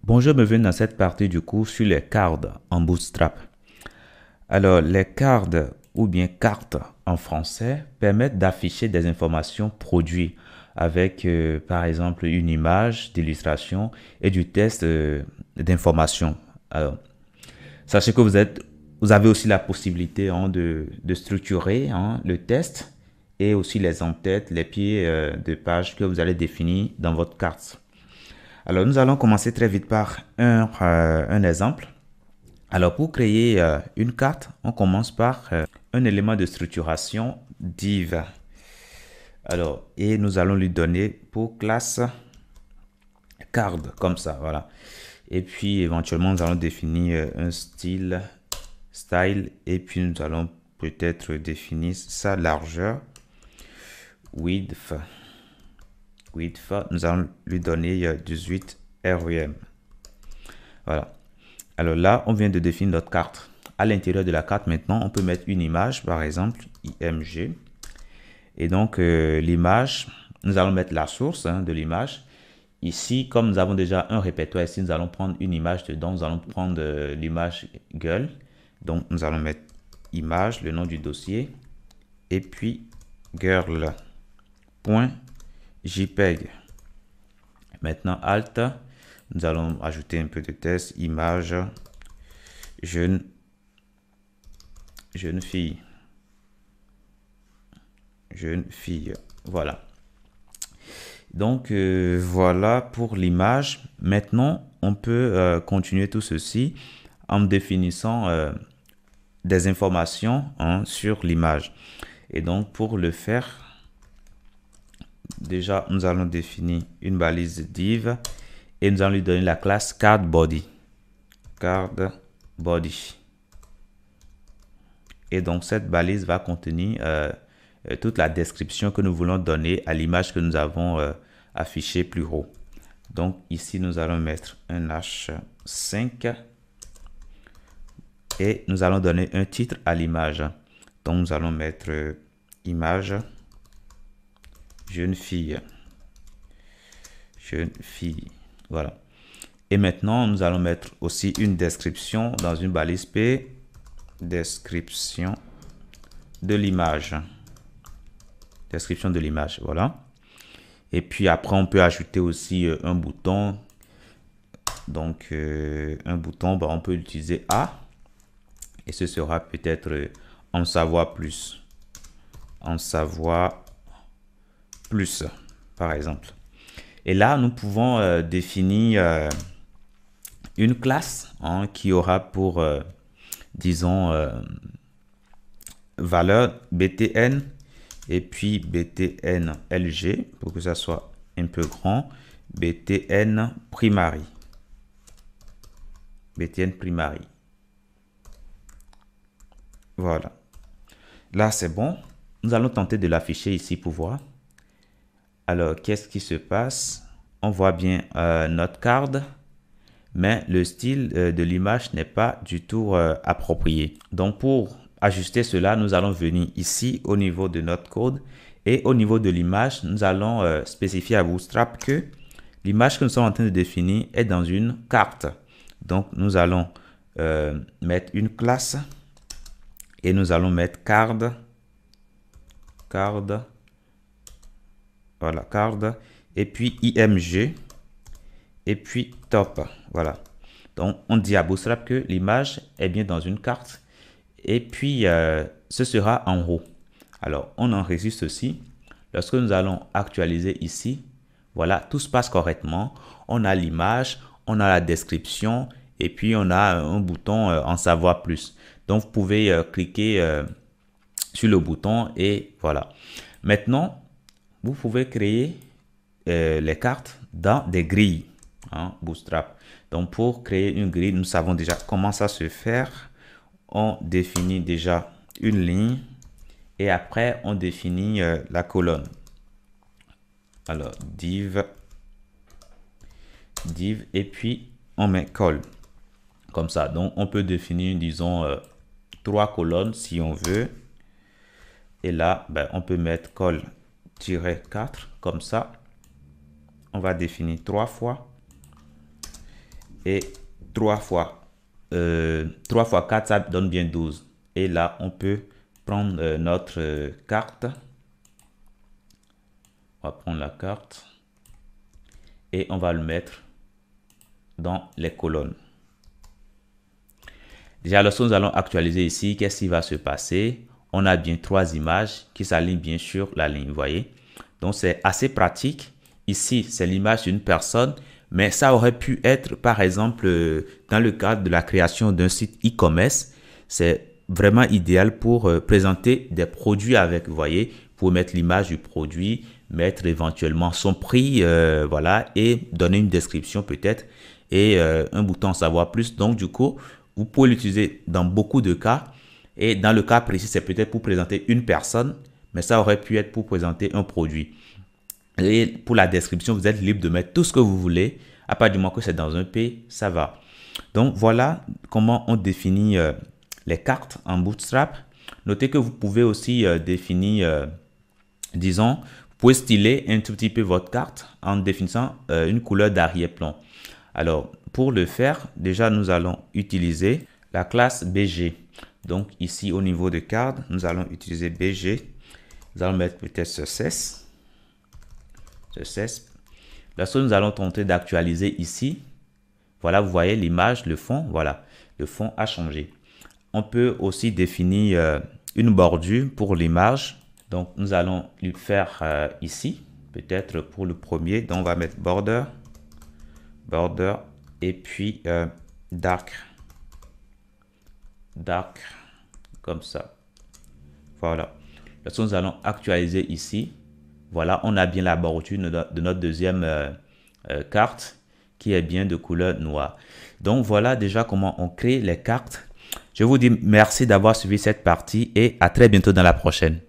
Bonjour, bienvenue dans cette partie du cours sur les cartes en Bootstrap. Alors, les cartes ou bien cartes en français permettent d'afficher des informations produites avec, par exemple, une image d'illustration et du texte d'information. Alors, sachez que vous avez aussi la possibilité de structurer le texte et aussi les en-têtes, les pieds de page que vous allez définir dans votre carte. Alors, nous allons commencer très vite par un exemple. Alors, pour créer une carte, on commence par un élément de structuration div. Alors, et nous allons lui donner pour classe card, comme ça, voilà. Et puis, éventuellement, nous allons définir un style, et puis nous allons peut-être définir sa largeur, width. Nous allons lui donner 18 REM. Voilà. Alors là, on vient de définir notre carte. À l'intérieur de la carte, maintenant, on peut mettre une image, par exemple, IMG. Et donc, l'image, nous allons mettre la source de l'image. Ici, comme nous avons déjà un répertoire ici, nous allons prendre une image dedans. Nous allons prendre l'image gueule. Donc, nous allons mettre image, le nom du dossier. Et puis, girl.jpeg. Maintenant, Alt. Nous allons ajouter un peu de texte, image, jeune fille. Voilà. Donc, voilà pour l'image. Maintenant, on peut continuer tout ceci en définissant des informations sur l'image. Et donc, pour le faire, déjà, nous allons définir une balise div. Et nous allons lui donner la classe cardBody. Et donc, cette balise va contenir toute la description que nous voulons donner à l'image que nous avons affichée plus haut. Donc, ici, nous allons mettre un H5 et nous allons donner un titre à l'image. Donc, nous allons mettre image jeune fille. Voilà. Et maintenant, nous allons mettre aussi une description dans une balise P. Description de l'image. Voilà. Et puis après, on peut ajouter aussi un bouton. Donc, un bouton, on peut utiliser A. Et ce sera peut-être en savoir plus. Par exemple. Et là, nous pouvons définir une classe qui aura pour, disons, valeur btn et puis btn lg pour que ça soit un peu grand, btn primary. Voilà. Là, c'est bon. Nous allons tenter de l'afficher ici pour voir. Alors, qu'est-ce qui se passe? On voit bien notre carte, mais le style de l'image n'est pas du tout approprié. Donc, pour ajuster cela, nous allons venir ici au niveau de notre code et au niveau de l'image, nous allons spécifier à Bootstrap que l'image que nous sommes en train de définir est dans une carte. Donc, nous allons mettre une classe et nous allons mettre card. Voilà, card, et puis img, et puis top. Voilà. Donc, on dit à Bootstrap que l'image est bien dans une carte, et puis ce sera en haut. Alors, on enregistre ceci. Lorsque nous allons actualiser ici, voilà, tout se passe correctement. On a l'image, on a la description, et puis on a un bouton en savoir plus. Donc, vous pouvez cliquer sur le bouton, et voilà. Maintenant, vous pouvez créer les cartes dans des grilles, Bootstrap. Donc, pour créer une grille, nous savons déjà comment ça se faire. On définit déjà une ligne et après, on définit la colonne. Alors, div et puis on met col. Comme ça. Donc, on peut définir, disons, 3 colonnes si on veut. Et là, on peut mettre col-4 comme ça. On va définir 3 fois. Et 3 fois 4, ça donne bien 12. Et là, on peut prendre notre carte. On va prendre la carte et on va le mettre dans les colonnes. Déjà, lorsque nous allons actualiser ici, qu'est-ce qui va se passer? On a bien 3 images qui s'alignent bien sur la ligne, vous voyez? Donc, c'est assez pratique. Ici, c'est l'image d'une personne, mais ça aurait pu être, par exemple, dans le cadre de la création d'un site e-commerce. C'est vraiment idéal pour présenter des produits avec, vous voyez, pour mettre l'image du produit, mettre éventuellement son prix, voilà, et donner une description peut-être et un bouton savoir plus. Donc, du coup, vous pouvez l'utiliser dans beaucoup de cas. Et dans le cas précis, c'est peut-être pour présenter une personne, mais ça aurait pu être pour présenter un produit. Et pour la description, vous êtes libre de mettre tout ce que vous voulez. À partir du moment que c'est dans un P, ça va. Donc, voilà comment on définit les cartes en Bootstrap. Notez que vous pouvez aussi définir, disons, vous pouvez styler un tout petit peu votre carte en définissant une couleur d'arrière-plan. Alors, pour le faire, déjà, nous allons utiliser la classe BG. Donc, ici, au niveau de carte, nous allons utiliser BG. Nous allons mettre peut-être ce cesse. Lorsque nous allons tenter d'actualiser ici, voilà, vous voyez l'image, le fond, voilà, le fond a changé. On peut aussi définir une bordure pour l'image. Donc, nous allons lui faire ici, peut-être pour le premier. Donc, on va mettre border et puis dark, comme ça. Voilà. Lorsque nous allons actualiser ici, voilà, on a bien la bordure de notre deuxième carte qui est bien de couleur noire. Donc, voilà déjà comment on crée les cartes. Je vous dis merci d'avoir suivi cette partie et à très bientôt dans la prochaine.